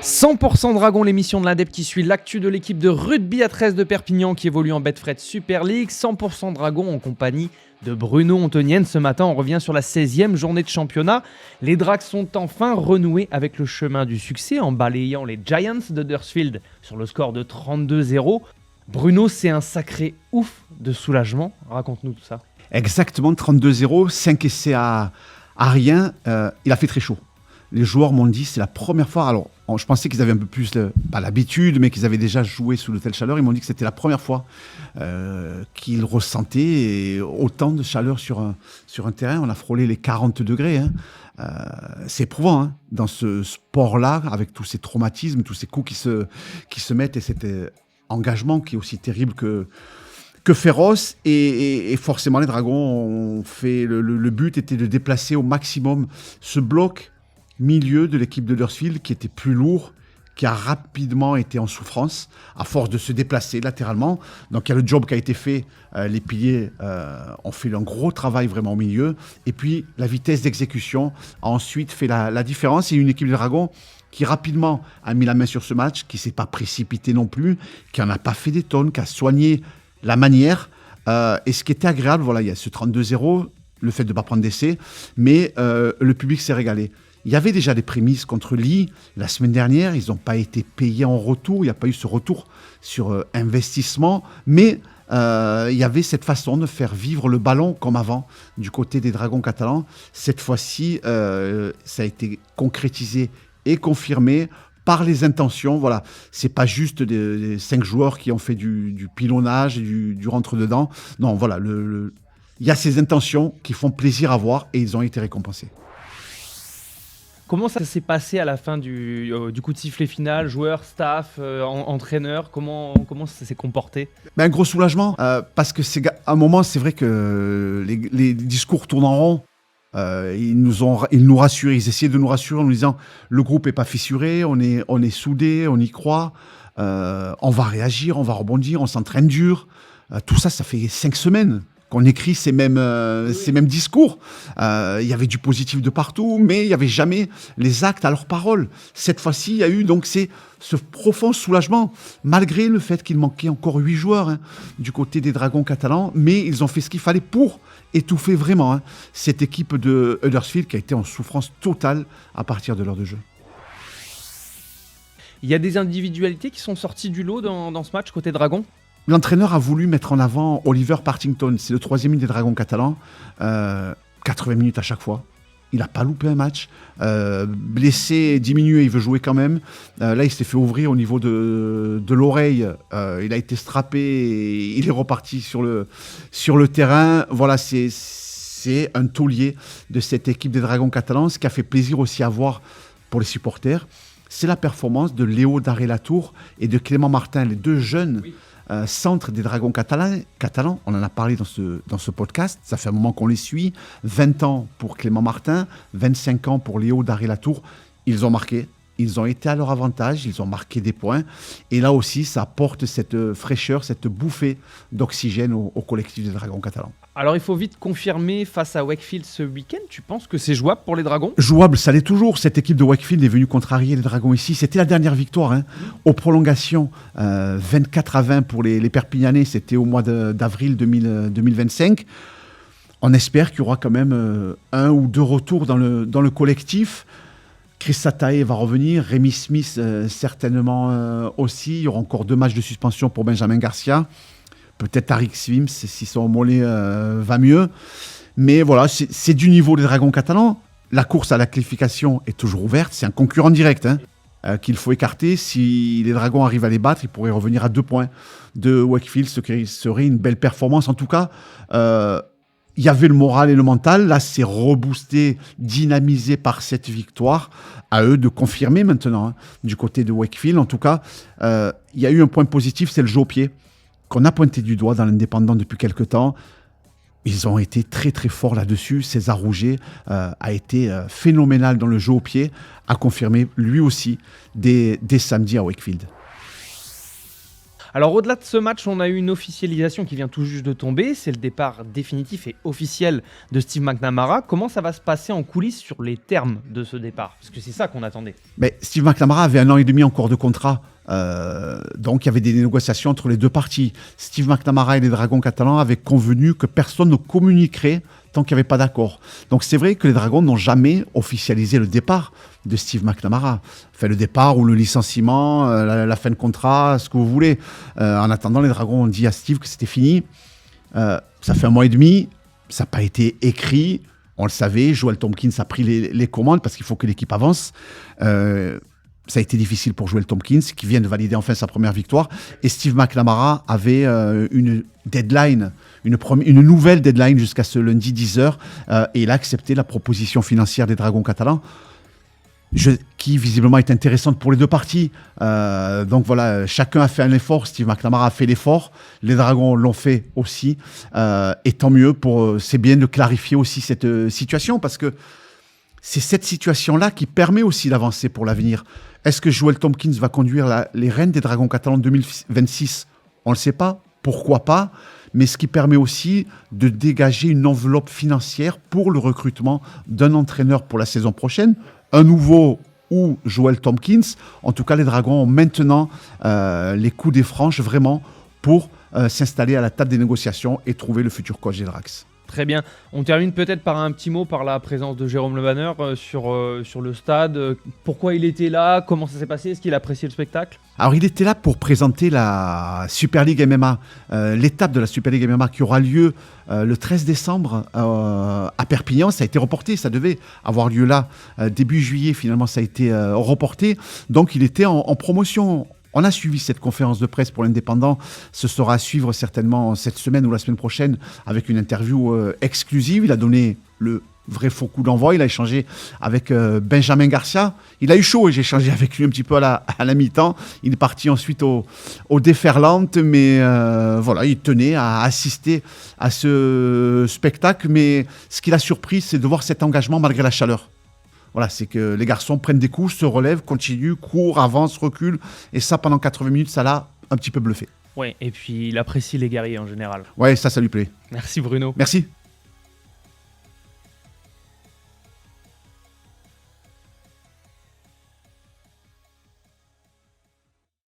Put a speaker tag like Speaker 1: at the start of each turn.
Speaker 1: 100% Dragon, l'émission de l'Indep qui suit l'actu de l'équipe de rugby à 13 de Perpignan qui évolue en Betfred Super League. 100% Dragon en compagnie de Bruno Ontonienne. Ce matin, on revient sur la 16e journée de championnat. Les Dracs sont enfin renoués avec le chemin du succès en balayant les Giants de Huddersfield sur le score de 32-0. Bruno, c'est un sacré ouf de soulagement. Raconte-nous tout ça.
Speaker 2: Exactement, 32-0, 5 essais à rien. Il a fait très chaud. Les joueurs m'ont dit c'est la première fois. Alors, je pensais qu'ils avaient un peu plus, pas l'habitude, mais qu'ils avaient déjà joué sous de telle chaleur. Ils m'ont dit que c'était la première fois qu'ils ressentaient autant de chaleur sur un terrain. On a frôlé les 40 degrés. C'est éprouvant dans ce sport-là, avec tous ces traumatismes, tous ces coups qui se mettent et cet engagement qui est aussi terrible que féroce. Et forcément, les Dragons ont fait. Le but était de déplacer au maximum ce bloc milieu de l'équipe de Huddersfield qui était plus lourd, qui a rapidement été en souffrance à force de se déplacer latéralement. Donc il y a le job qui a été fait, les piliers ont fait un gros travail vraiment au milieu, et puis la vitesse d'exécution a ensuite fait la différence. Et une équipe de Dragons qui rapidement a mis la main sur ce match, qui ne s'est pas précipité non plus, qui n'en a pas fait des tonnes, qui a soigné la manière. Et ce qui était agréable, voilà, il y a ce 32-0, le fait de ne pas prendre d'essai, mais le public s'est régalé. Il y avait déjà des prémices contre Lee la semaine dernière. Ils n'ont pas été payés en retour. Il n'y a pas eu ce retour sur investissement. Mais il y avait cette façon de faire vivre le ballon comme avant du côté des Dragons catalans. Cette fois-ci, ça a été concrétisé et confirmé par les intentions. Voilà, ce n'est pas juste des 5 joueurs qui ont fait du pilonnage et du rentre-dedans. Non, voilà, il y a ces intentions qui font plaisir à voir et ils ont été récompensés.
Speaker 1: Comment ça s'est passé à la fin du coup de sifflet final, joueurs, staff, entraîneurs, comment ça s'est comporté ?
Speaker 2: Un gros soulagement, parce que à un moment, c'est vrai que les discours tournent en rond. Ils nous rassurent, ils essayaient de nous rassurer en nous disant le groupe n'est pas fissuré, on est soudés, on y croit, on va réagir, on va rebondir, on s'entraîne dur. Tout ça, ça fait 5 semaines qu'on écrit ces mêmes discours. Il y avait du positif de partout, mais il n'y avait jamais les actes à leur parole. Cette fois-ci, il y a eu donc ce profond soulagement, malgré le fait qu'il manquait encore 8 joueurs du côté des Dragons catalans, mais ils ont fait ce qu'il fallait pour étouffer vraiment cette équipe de Huddersfield qui a été en souffrance totale à partir de l'heure de jeu.
Speaker 1: Il y a des individualités qui sont sorties du lot dans ce match côté Dragons ?
Speaker 2: L'entraîneur a voulu mettre en avant Oliver Partington, c'est le 3e des Dragons catalans, 80 minutes à chaque fois. Il n'a pas loupé un match, blessé, diminué, il veut jouer quand même. Là, il s'est fait ouvrir au niveau de l'oreille, il a été strappé, et il est reparti sur le terrain. Voilà, c'est un taulier de cette équipe des Dragons catalans. Ce qui a fait plaisir aussi à voir pour les supporters, c'est la performance de Léo Darré-Latour et de Clément Martin, les 2 jeunes centre des Dragons catalans. On en a parlé dans ce podcast, ça fait un moment qu'on les suit. 20 ans pour Clément Martin, 25 ans pour Léo Darré-Latour. Ils ont marqué, ils ont été à leur avantage, ils ont marqué des points. Et là aussi, ça apporte cette fraîcheur, cette bouffée d'oxygène au collectif des Dragons catalans.
Speaker 1: Alors il faut vite confirmer face à Wakefield ce week-end. Tu penses que c'est jouable pour les Dragons ?
Speaker 2: Jouable, ça l'est toujours. Cette équipe de Wakefield est venue contrarier les Dragons ici. C'était la dernière victoire aux prolongations, 24-20 pour les Perpignanais. C'était au mois d'avril 2025. On espère qu'il y aura quand même 1 ou 2 retours dans le collectif. Chris Satae va revenir, Rémi Smith certainement aussi. Il y aura encore 2 matchs de suspension pour Benjamin Garcia. Peut-être Tariq Swims, si son mollet va mieux. Mais voilà, c'est du niveau des Dragons catalans. La course à la qualification est toujours ouverte. C'est un concurrent direct qu'il faut écarter. Si les Dragons arrivent à les battre, ils pourraient revenir à 2 points de Wakefield, ce qui serait une belle performance. En tout cas, il y avait le moral et le mental. Là, c'est reboosté, dynamisé par cette victoire. À eux de confirmer maintenant du côté de Wakefield. En tout cas, il y a eu un point positif, c'est le jeu au pied, qu'on a pointé du doigt dans l'Indépendant depuis quelque temps. Ils ont été très très forts là-dessus. César Rouget a été phénoménal dans le jeu au pied, a confirmé lui aussi dès samedi à Wakefield.
Speaker 1: Alors au-delà de ce match, on a eu une officialisation qui vient tout juste de tomber, c'est le départ définitif et officiel de Steve McNamara. Comment ça va se passer en coulisses sur les termes de ce départ? Parce que c'est ça qu'on attendait.
Speaker 2: Mais Steve McNamara avait 1 an et demi encore de contrat. Donc il y avait des négociations entre les deux parties. Steve McNamara et les Dragons catalans avaient convenu que personne ne communiquerait tant qu'il n'y avait pas d'accord. Donc c'est vrai que les Dragons n'ont jamais officialisé le départ de Steve McNamara. Enfin, le départ ou le licenciement, la fin de contrat, ce que vous voulez. En attendant, les Dragons ont dit à Steve que c'était fini. Ça fait 1 mois et demi, ça n'a pas été écrit. On le savait, Joel Tomkins a pris les commandes parce qu'il faut que l'équipe avance. Ça a été difficile pour Joel Tomkins, qui vient de valider enfin sa première victoire. Et Steve McNamara avait une deadline, une nouvelle deadline jusqu'à ce lundi 10h. Et il a accepté la proposition financière des Dragons catalans, qui visiblement est intéressante pour les deux parties. Donc voilà, chacun a fait un effort. Steve McNamara a fait l'effort. Les Dragons l'ont fait aussi. Et tant mieux, c'est bien de clarifier aussi cette situation, parce que c'est cette situation-là qui permet aussi d'avancer pour l'avenir. Est-ce que Joel Tomkins va conduire les rênes des Dragons catalans en 2026 ? On ne le sait pas. Pourquoi pas ? Mais ce qui permet aussi de dégager une enveloppe financière pour le recrutement d'un entraîneur pour la saison prochaine, un nouveau ou Joel Tomkins. En tout cas, les Dragons ont maintenant les coups des franches vraiment pour s'installer à la table des négociations et trouver le futur coach des Drax.
Speaker 1: Très bien. On termine peut-être par un petit mot par la présence de Jérôme Le Banner sur le stade. Pourquoi il était là? Comment ça s'est passé? Est-ce qu'il a apprécié le spectacle?
Speaker 2: Alors, il était là pour présenter la Super League MMA, l'étape de la Super League MMA qui aura lieu le 13 décembre à Perpignan. Ça a été reporté, ça devait avoir lieu là début juillet. Finalement, ça a été reporté. Donc, il était en promotion. On a suivi cette conférence de presse pour l'Indépendant. Ce sera à suivre certainement cette semaine ou la semaine prochaine avec une interview exclusive. Il a donné le vrai faux coup d'envoi. Il a échangé avec Benjamin Garcia. Il a eu chaud et j'ai échangé avec lui un petit peu à la mi-temps. Il est parti ensuite au déferlante, mais voilà, il tenait à assister à ce spectacle. Mais ce qui l'a surpris, c'est de voir cet engagement malgré la chaleur. Voilà, c'est que les garçons prennent des coups, se relèvent, continuent, courent, avancent, reculent. Et ça, pendant 80 minutes, ça l'a un petit peu bluffé.
Speaker 1: Oui, et puis il apprécie les guerriers en général.
Speaker 2: Ouais, ça lui plaît.
Speaker 1: Merci Bruno.
Speaker 2: Merci.